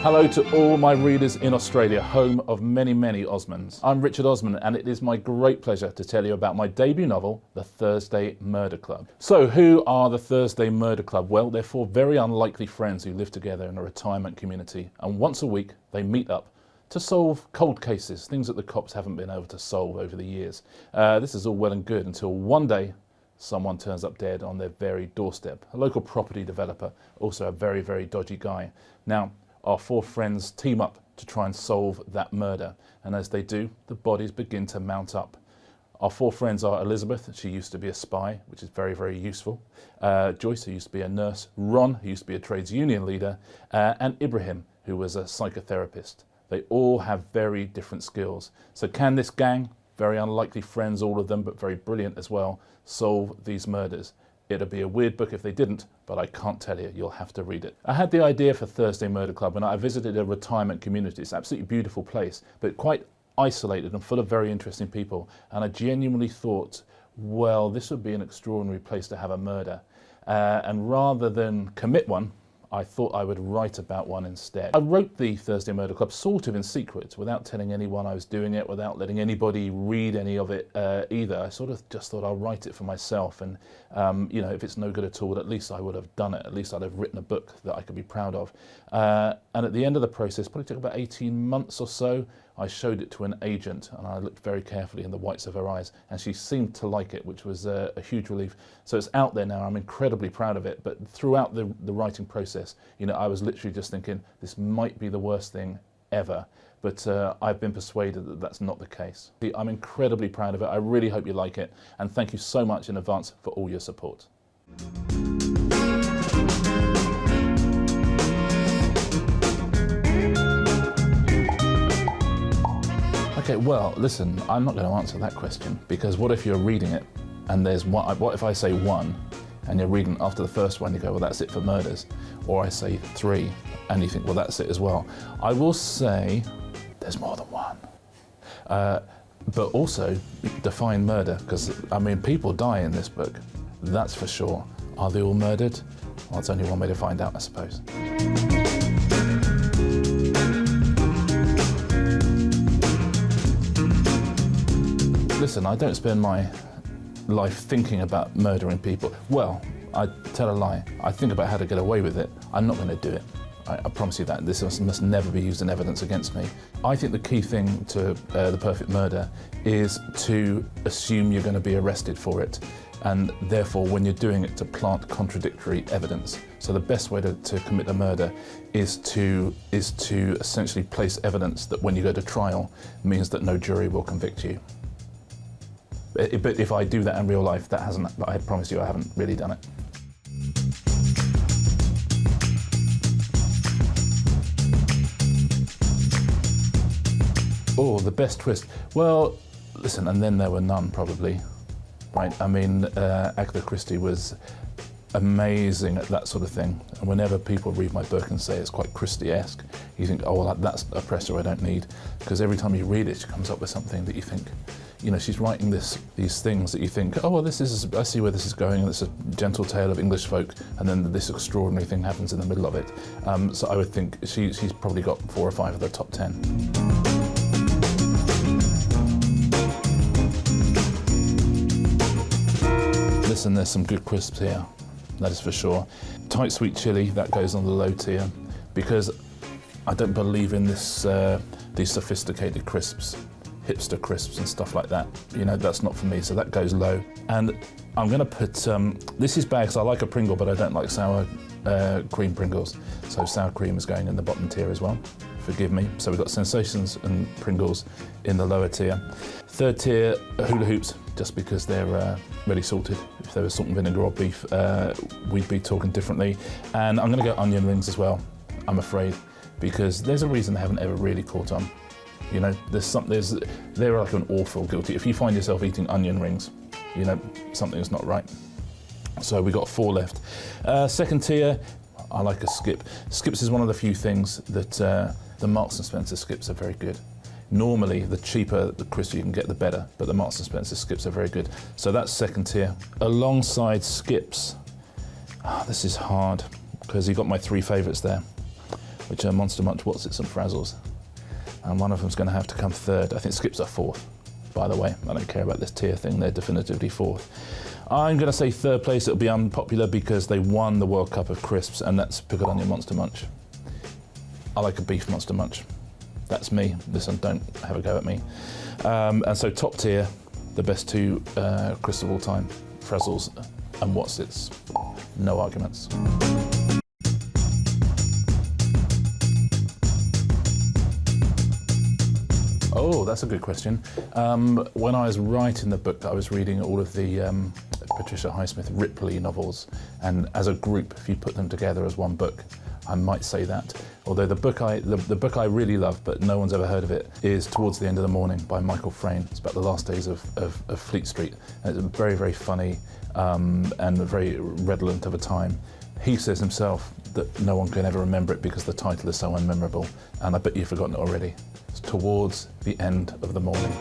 Hello to all my readers in Australia, home of many, many Osmans. I'm Richard Osman, and it is my great pleasure to tell you about my debut novel, The Thursday Murder Club. So who are the Thursday Murder Club? Well, they're four very unlikely friends who live together in a retirement community, and once a week they meet up to solve cold cases, things that the cops haven't been able to solve over the years. This is all well and good until one day someone turns up dead on their very doorstep. A local property developer, also a very, very dodgy guy. Now, our four friends team up to try and solve that murder, and as they do, the bodies begin to mount up. Our four friends are Elizabeth, she used to be a spy, which is very, very useful. Joyce, who used to be a nurse. Ron, who used to be a trades union leader. And Ibrahim, who was a psychotherapist. They all have very different skills. So can this gang, very unlikely friends, all of them, but very brilliant as well, solve these murders? It'd be a weird book if they didn't, but I can't tell you, you'll have to read it. I had the idea for Thursday Murder Club when I visited a retirement community. It's an absolutely beautiful place, but quite isolated and full of very interesting people. And I genuinely thought, well, this would be an extraordinary place to have a murder. And rather than commit one, I thought I would write about one instead. I wrote the Thursday Murder Club sort of in secret, without telling anyone I was doing it, without letting anybody read any of it either. I sort of just thought I'll write it for myself, and you know, if it's no good at all, at least I would have done it. At least I'd have written a book that I could be proud of. And at the end of the process, probably took about 18 months or so, I showed it to an agent, and I looked very carefully in the whites of her eyes, and she seemed to like it, which was a huge relief. So it's out there now. I'm incredibly proud of it. But throughout the writing process, you know, I was literally just thinking, this might be the worst thing ever. But I've been persuaded that that's not the case. I'm incredibly proud of it. I really hope you like it. And thank you so much in advance for all your support. Okay, well, listen, I'm not going to answer that question, because what if you're reading it and there's one, what if I say one and you're reading after the first one, you go, well, that's it for murders. Or I say three and you think, well, that's it as well. I will say there's more than one. But also define murder, because, I mean, people die in this book, that's for sure. Are they all murdered? Well, it's only one way to find out, I suppose. Listen, I don't spend my life thinking about murdering people. Well, I tell a lie. I think about how to get away with it. I'm not going to do it. I promise you that. This must never be used in evidence against me. I think the key thing to the perfect murder is to assume you're going to be arrested for it, and therefore when you're doing it, to plant contradictory evidence. So the best way to commit a murder is to essentially place evidence that when you go to trial means that no jury will convict you. But if I do that in real life, I promise you I haven't really done it. Oh, the best twist. Well, listen, and then there were none, probably. Right? I mean, Agatha Christie was amazing at that sort of thing. And whenever people read my book and say it's quite Christie-esque, you think, oh, well, that's a presser I don't need. Because every time you read it, she comes up with something that you think, you know, she's writing these things that you think, oh, well, I see where this is going, and it's a gentle tale of English folk, and then this extraordinary thing happens in the middle of it. So I would think she's probably got 4 or 5 of the top 10. Listen, there's some good crisps here, that is for sure. Tight sweet chili, that goes on the low tier, because I don't believe in these sophisticated crisps. Hipster crisps and stuff like that. You know, that's not for me, so that goes low. And I'm going to put, this is bad because I like a Pringle, but I don't like sour cream Pringles. So sour cream is going in the bottom tier as well. Forgive me. So we've got Sensations and Pringles in the lower tier. Third tier, hula hoops, just because they're ready salted. If they were salt and vinegar or beef, we'd be talking differently. And I'm going to go onion rings as well, I'm afraid, because there's a reason they haven't ever really caught on. You know, they're like an awful guilty. If you find yourself eating onion rings, you know, something's not right. So we got 4 left. Second tier, I like a skip. Skips is one of the few things that the Marks & Spencer skips are very good. Normally, the cheaper the crisp you can get, the better, but the Marks & Spencer skips are very good. So that's second tier. Alongside skips, this is hard, because you've got my 3 favourites there. which are Monster Munch, Wotsits and Frazzles. And one of them's going to have to come third. I think Skips are fourth, by the way. I don't care about this tier thing, they're definitively fourth. I'm going to say third place. It'll be unpopular because they won the World Cup of Crisps, and that's Pickled Onion Monster Munch. I like a beef Monster Munch. That's me. Listen, don't have a go at me. And so top tier, the best two crisps of all time, Frazzles and Wotsits. No arguments. Oh, that's a good question. When I was writing the book, I was reading all of the Patricia Highsmith Ripley novels, and as a group, if you put them together as one book, I might say that. Although the book I really love, but no one's ever heard of it, is Towards the End of the Morning by Michael Frayn. It's about the last days of Fleet Street. And it's very, very funny and very redolent of a time. He says himself that no one can ever remember it because the title is so unmemorable, and I bet you've forgotten it already. It's Towards the End of the Morning.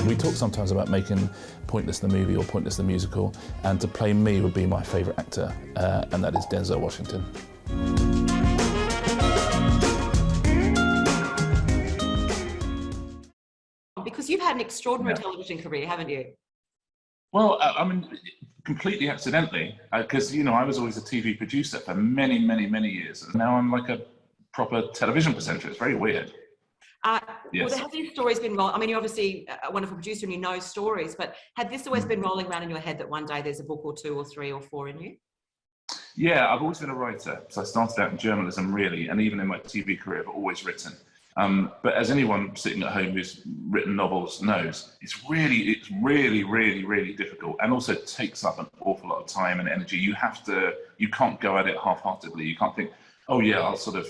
We talk sometimes about making Pointless the movie or Pointless the musical, and to play me would be my favourite actor, and that is Denzel Washington. Because you've had an extraordinary television career, haven't you? Well, I mean, completely accidentally, because, you know, I was always a TV producer for many, many, many years, and now I'm like a proper television presenter. It's very weird. Yes. Well, have these stories been rolling? I mean, you're obviously a wonderful producer and you know stories, but had this always been rolling around in your head that one day there's a book or two or three or four in you? Yeah, I've always been a writer. So I started out in journalism, really, and even in my TV career, I've always written. But as anyone sitting at home who's written novels knows, it's really, really difficult, and also takes up an awful lot of time and energy. You can't go at it half-heartedly. You can't think, oh yeah, I'll sort of,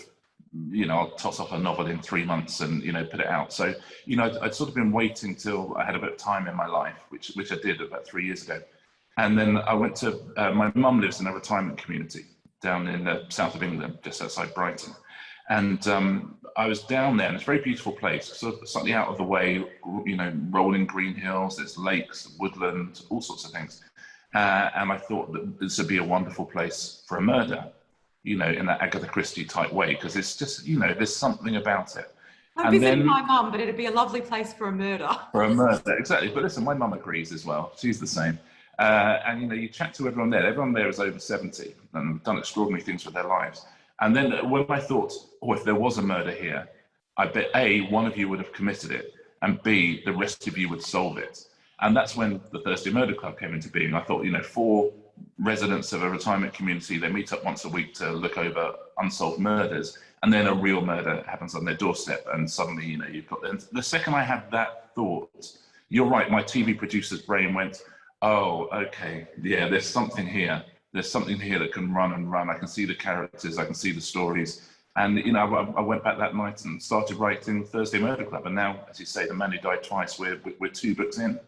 you know, I'll toss off a novel in 3 months and, you know, put it out. So, you know, I'd sort of been waiting till I had a bit of time in my life, which I did about 3 years ago. And then I went to, my mum lives in a retirement community down in the south of England, just outside Brighton. And I was down there, and it's a very beautiful place, sort of slightly out of the way, you know, rolling green hills, there's lakes, woodland, all sorts of things. And I thought that this would be a wonderful place for a murder, you know, in that Agatha Christie type way, because it's just, you know, there's something about it. I'd visit my mum, but it'd be a lovely place for a murder. For a murder, exactly. But listen, my mum agrees as well. She's the same. And, you know, you chat to everyone there is over 70 and done extraordinary things with their lives. And then when I thought, oh, if there was a murder here, I bet A, one of you would have committed it, and B, the rest of you would solve it. And that's when the Thursday Murder Club came into being. I thought, you know, 4 residents of a retirement community, they meet up once a week to look over unsolved murders, and then a real murder happens on their doorstep, and suddenly, you know, you've got them. The second I had that thought, you're right, my TV producer's brain went, oh, okay, yeah, there's something here. There's something here that can run and run. I can see the characters, I can see the stories. And, you know, I went back that night and started writing Thursday Murder Club. And now, as you say, The Man Who Died Twice, we're 2 books in.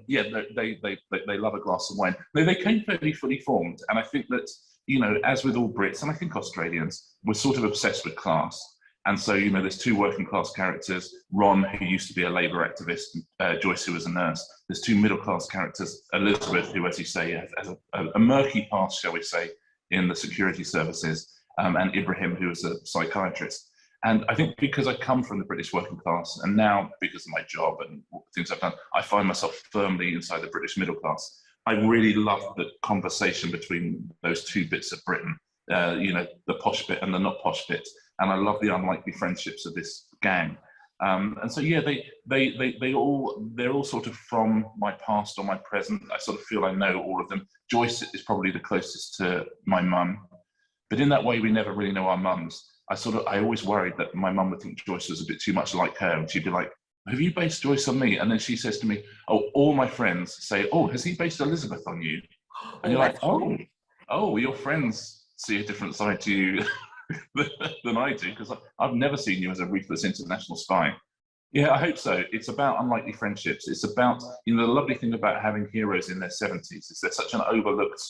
Yeah, they love a glass of wine. They came fairly fully formed. And I think that, you know, as with all Brits, and I think Australians, we're sort of obsessed with class. And so, you know, there's 2 working class characters, Ron, who used to be a Labour activist, Joyce, who was a nurse. There's 2 middle class characters, Elizabeth, who, as you say, has a murky past, shall we say, in the security services, and Ibrahim, who is a psychiatrist. And I think because I come from the British working class, and now because of my job and things I've done, I find myself firmly inside the British middle class. I really love the conversation between those 2 bits of Britain, you know, the posh bit and the not posh bit. And I love the unlikely friendships of this gang. And so, yeah, they're all sort of from my past or my present. I sort of feel I know all of them. Joyce is probably the closest to my mum, but in that way, we never really know our mums. I always worried that my mum would think Joyce was a bit too much like her, and she'd be like, have you based Joyce on me? And then she says to me, oh, all my friends say, oh, has he based Elizabeth on you? And you're like, oh, your friends see a different side to you than I do, because I've never seen you as a ruthless international spy. Yeah, I hope so. It's about unlikely friendships. It's about, you know, the lovely thing about having heroes in their 70s is they're such an overlooked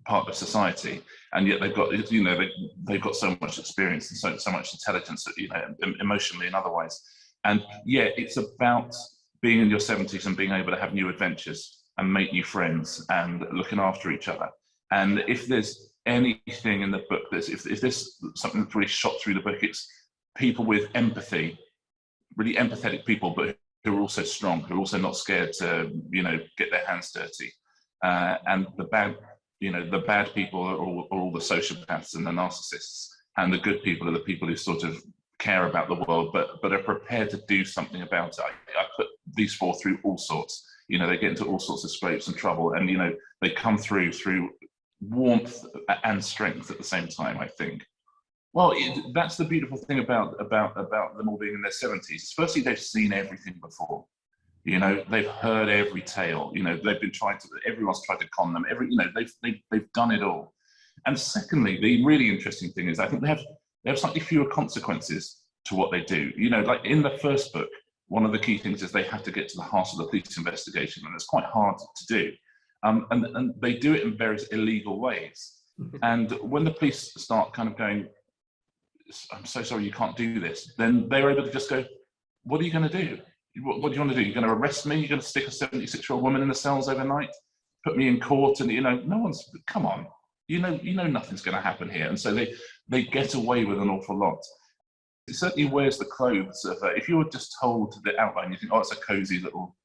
part of society, and yet they've got, you know, they've got so much experience and so much intelligence, you know, emotionally and otherwise. And yeah, it's about being in your 70s and being able to have new adventures. and make new friends and looking after each other. And if there's anything in the book if there's something that's really shot through the book, it's people with empathy, really empathetic people, but who are also strong, who are also not scared to, get their hands dirty. And the bad people are all the sociopaths and the narcissists, and the good people are the people who sort of care about the world, but are prepared to do something about it. I put these four through all sorts. They get into all sorts of scrapes and trouble, and they come through warmth and strength at the same time, I think. Well, that's the beautiful thing about them all being in their 70s. Firstly, they've seen everything before. They've heard every tale. They've been everyone's tried to con them. They've done it all. And secondly, the really interesting thing is I think they have slightly fewer consequences to what they do. Like in the first book, one of the key things is they have to get to the heart of the police investigation, and it's quite hard to do. And they do it in various illegal ways. And when the police start kind of going, I'm so sorry, you can't do this, then they're able to just go, what are you going to do? What do you want to do? You're going to arrest me? You're going to stick a 76-year-old woman in the cells overnight? Put me in court? And, no one's, come on. Nothing's going to happen here. And so they get away with an awful lot. It certainly wears the clothes of, if you were just told the outline, you think, oh, it's a cozy little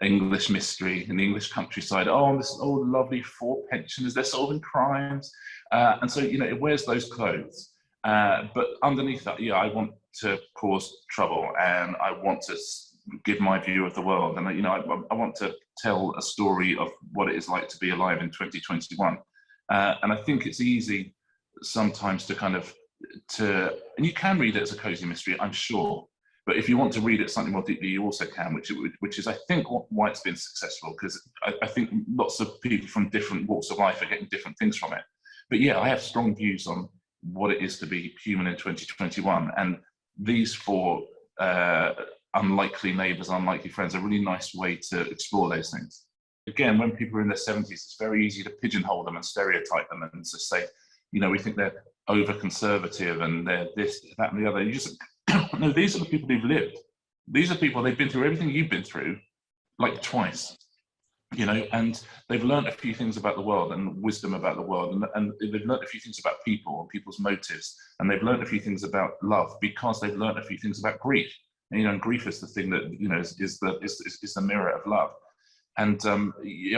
English mystery in the English countryside. Oh, this lovely 4 pensioners, they're solving crimes. And so, it wears those clothes. But underneath that, I want to cause trouble, and I want to give my view of the world. And, I want to tell a story of what it is like to be alive in 2021. And I think it's easy sometimes to and you can read it as a cozy mystery, I'm sure. But if you want to read it something more deeply, you also can, which is, I think, why it's been successful, because I think lots of people from different walks of life are getting different things from it. But yeah, I have strong views on what it is to be human in 2021. And these 4 unlikely neighbours, unlikely friends, are a really nice way to explore those things. Again, when people are in their 70s, it's very easy to pigeonhole them and stereotype them and just say, we think they're over-conservative and they're this, that, and the other. You just, no, these are the people who've lived. These are people, they've been through everything you've been through, like twice. And they've learned a few things about the world and wisdom about the world, and they've learned a few things about people and people's motives, and they've learned a few things about love because they've learned a few things about grief. And grief is the thing that is the mirror of love. And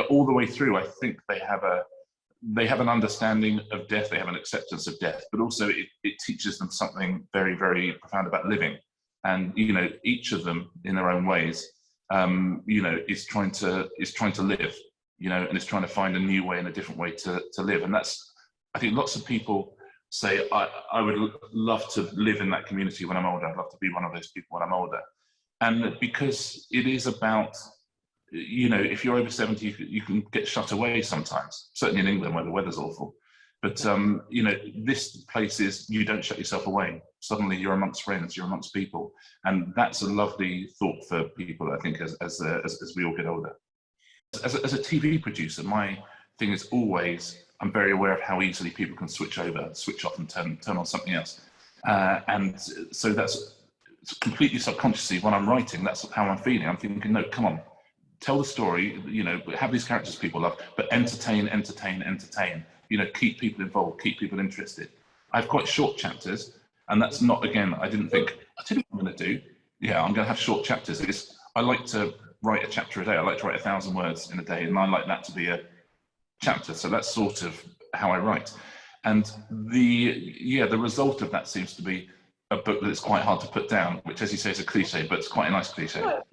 all the way through, I think they have an understanding of death, they have an acceptance of death, but also it teaches them something very, very profound about living. And each of them in their own ways, is trying to live, and is trying to find a new way and a different way to live. And that's, I think lots of people say, I would love to live in that community when I'm older. I'd love to be one of those people when I'm older. And because it is about, if you're over 70, you can get shut away sometimes, certainly in England where the weather's awful. But, this place is, you don't shut yourself away. Suddenly you're amongst friends, you're amongst people. And that's a lovely thought for people, I think, as we all get older. As a TV producer, my thing is always, I'm very aware of how easily people can switch off and turn on something else. And so that's completely subconsciously when I'm writing, that's how I'm feeling. I'm thinking, no, come on, tell the story, have these characters people love, but entertain. Keep people involved, keep people interested. I have quite short chapters, and that's not, again, I didn't think, I tell you what I'm going to do. Yeah, I'm going to have short chapters. I like to write a chapter a day. I like to write 1,000 words in a day, and I like that to be a chapter. So that's sort of how I write. And the result of that seems to be a book that is quite hard to put down, which, as you say, is a cliche, but it's quite a nice cliche.